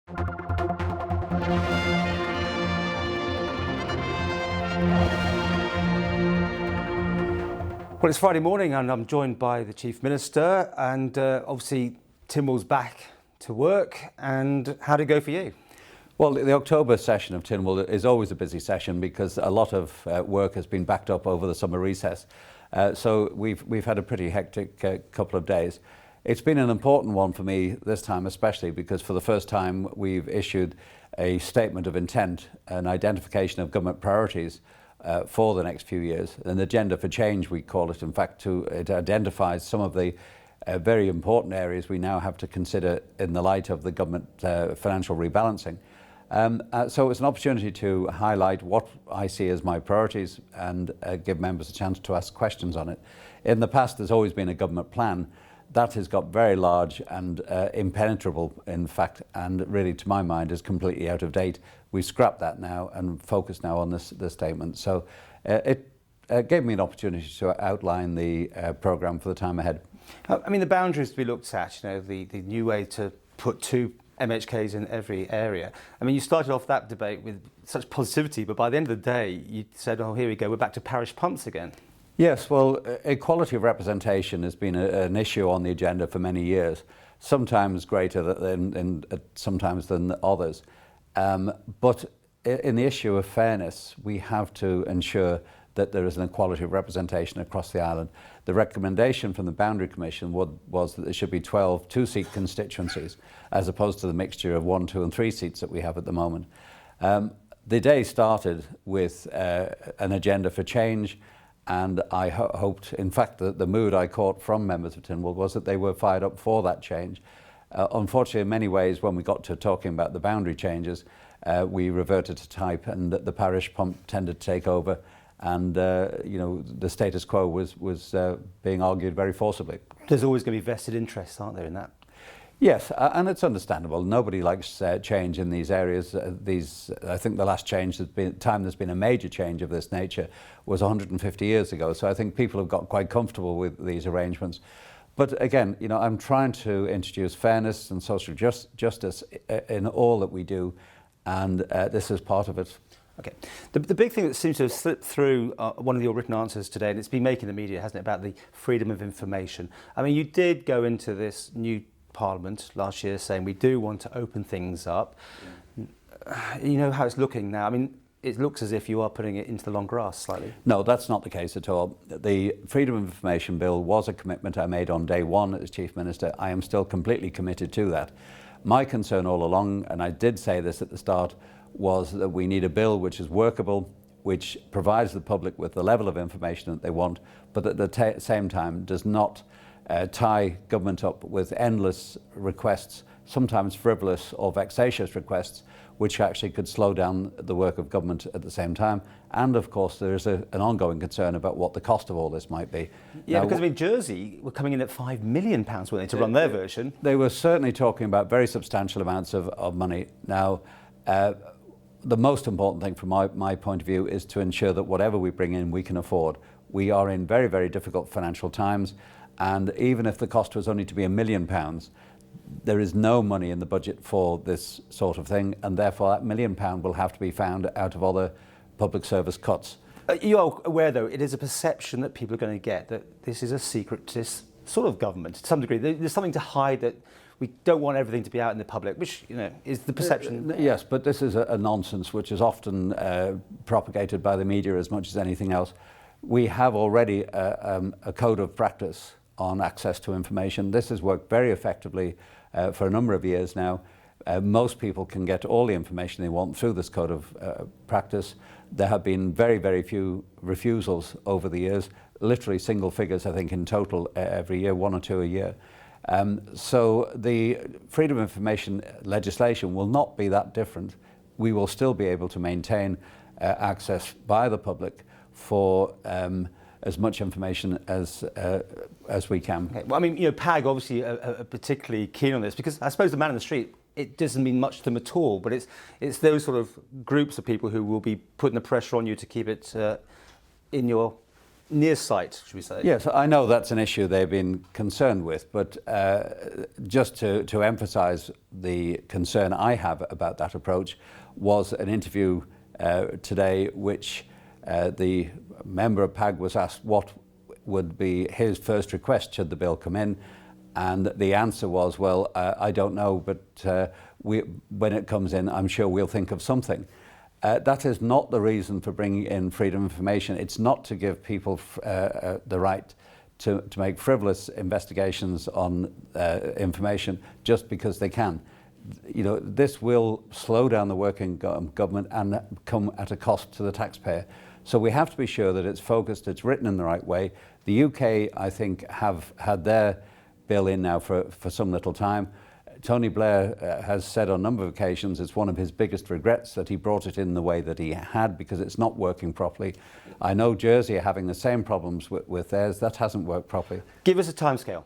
Well, it's Friday morning and I'm joined by the Chief Minister, and obviously Tynwald's back to work. And how'd it go for you? Well, the October session of Tynwald is always a busy session because a lot of work has been backed up over the summer recess. So we've had a pretty hectic couple of days. It's been an important one for me this time, especially because for the first time we've issued a statement of intent, an identification of government priorities for the next few years, an agenda for change, we call it. In fact, it identifies some of the very important areas we now have to consider in the light of the government financial rebalancing. So it's an opportunity to highlight what I see as my priorities and give members a chance to ask questions on it. In the past, there's always been a government plan. That has got very large and impenetrable, in fact, and really, to my mind, is completely out of date. We scrapped that now and focus now on this statement. So it gave me an opportunity to outline the programme for the time ahead. I mean, the boundaries to be looked at, you know, the new way to put 2 MHKs in every area. I mean, you started off that debate with such positivity, but by the end of the day, you said, oh, here we go, we're back to parish pumps again. Yes, well, equality of representation has been an issue on the agenda for many years, sometimes greater than sometimes than others. But in the issue of fairness, we have to ensure that there is an equality of representation across the island. The recommendation from the Boundary Commission was that there should be 12 2-seat constituencies, as opposed to the mixture of 1, 2 and 3 seats that we have at the moment. The day started with an agenda for change, and I hoped, in fact, that the mood I caught from members of Tynwald was that they were fired up for that change. Unfortunately, in many ways, when we got to talking about the boundary changes, we reverted to type, and the parish pump tended to take over, and you know, the status quo was being argued very forcibly. There's always going to be vested interests, aren't there, in that? Yes, and it's understandable. Nobody likes change in these areas. I think the last change there's been a major change of this nature was 150 years ago. So I think people have got quite comfortable with these arrangements. But again, you know, I'm trying to introduce fairness and social justice in all that we do, and this is part of it. Okay. The big thing that seems to have slipped through one of your written answers today, and it's been making the media, hasn't it, about the freedom of information. I mean, you did go into this new Parliament last year saying we do want to open things up. Yeah. You know how it's looking now. I mean, it looks as if you are putting it into the long grass slightly. No, that's not the case at all. The Freedom of Information Bill was a commitment I made on day one as Chief Minister. I am still completely committed to that. My concern all along, and I did say this at the start, was that we need a bill which is workable, which provides the public with the level of information that they want, but at the same time does not tie government up with endless requests, sometimes frivolous or vexatious requests, which actually could slow down the work of government at the same time. And of course, there is an ongoing concern about what the cost of all this might be. Yeah, now, because I mean, Jersey were coming in at £5 million, weren't they, to run their version? They were certainly talking about very substantial amounts of money. Now, the most important thing from my point of view is to ensure that whatever we bring in, we can afford. We are in very, very difficult financial times. And even if the cost was only to be £1 million, there is no money in the budget for this sort of thing, and therefore that £1 million will have to be found out of other public service cuts. You are aware, though, it is a perception that people are going to get that this is a secretist sort of government to some degree. There's something to hide, that we don't want everything to be out in the public, which, you know, is the perception. Yes, but this is a nonsense which is often propagated by the media as much as anything else. We have already a code of practice on access to information. This has worked very effectively for a number of years now. Most people can get all the information they want through this code of practice. There have been very, very few refusals over the years, literally single figures, I think, in total every year, 1 or 2 a year. So the freedom of information legislation will not be that different. We will still be able to maintain access by the public for as much information as we can. Okay. Well, I mean, you know, PAG obviously are particularly keen on this, because I suppose the man in the street, it doesn't mean much to them at all, but it's those sort of groups of people who will be putting the pressure on you to keep it in your near sight, should we say? Yes, I know that's an issue they've been concerned with, but just to emphasise the concern I have about that approach was an interview today which the member of PAG was asked what would be his first request should the bill come in, and the answer was, well, I don't know, but when it comes in, I'm sure we'll think of something. That is not the reason for bringing in freedom of information. It's not to give people the right to make frivolous investigations on information just because they can. You know, this will slow down the working government and come at a cost to the taxpayer. So we have to be sure that it's focused, it's written in the right way. The UK, I think, have had their bill in now for some little time. Tony Blair has said on a number of occasions it's one of his biggest regrets that he brought it in the way that he had, because it's not working properly. I know Jersey are having the same problems with theirs. That hasn't worked properly. Give us a timescale.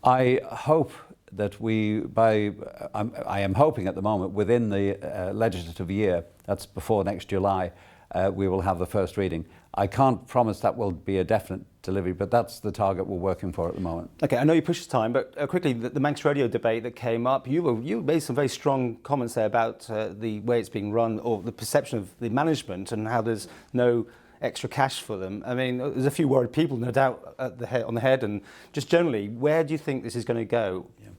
I hope that I am hoping at the moment within the legislative year, that's before next July, we will have the first reading. I can't promise that will be a definite delivery, but that's the target we're working for at the moment. Okay, I know you pushed time, but quickly, the Manx Radio debate that came up, you made some very strong comments there about the way it's being run, or the perception of the management, and how there's no extra cash for them. I mean, there's a few worried people, no doubt, on the head, and just generally, where do you think this is going to go? Yeah.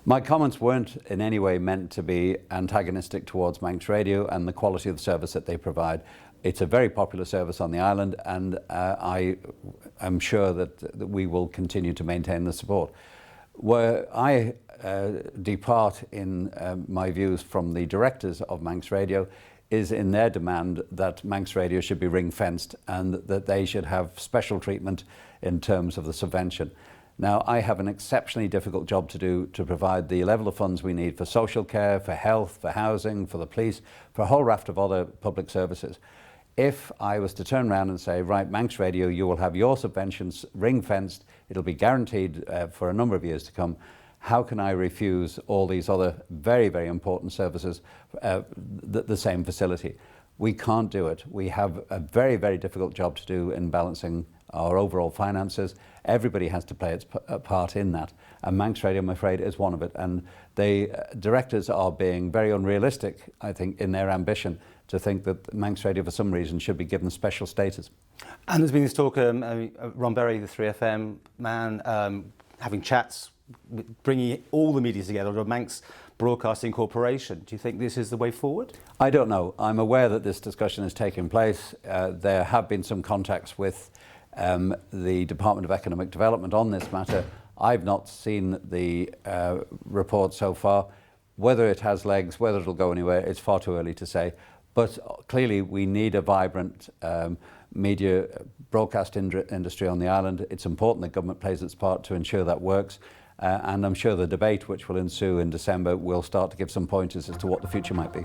My comments weren't in any way meant to be antagonistic towards Manx Radio and the quality of the service that they provide. It's a very popular service on the island, and I am sure that we will continue to maintain the support. Where I depart in my views from the directors of Manx Radio is in their demand that Manx Radio should be ring-fenced and that they should have special treatment in terms of the subvention. Now, I have an exceptionally difficult job to do to provide the level of funds we need for social care, for health, for housing, for the police, for a whole raft of other public services. If I was to turn around and say, right, Manx Radio, you will have your subventions ring-fenced, it'll be guaranteed for a number of years to come, how can I refuse all these other very, very important services the same facility? We can't do it. We have a very, very difficult job to do in balancing our overall finances. Everybody has to play its part in that. And Manx Radio, I'm afraid, is one of it. And the directors are being very unrealistic, I think, in their ambition to think that Manx Radio, for some reason, should be given special status. And there's been this talk, Ron Berry, the 3FM man, having chats, bringing all the media together, or a Manx Broadcasting Corporation. Do you think this is the way forward? I don't know. I'm aware that this discussion is taking place. There have been some contacts with the Department of Economic Development on this matter. I've not seen the report so far. Whether it has legs, whether it'll go anywhere, it's far too early to say. But clearly we need a vibrant media broadcast industry on the island. It's important that government plays its part to ensure that works. And I'm sure the debate which will ensue in December will start to give some pointers as to what the future might be.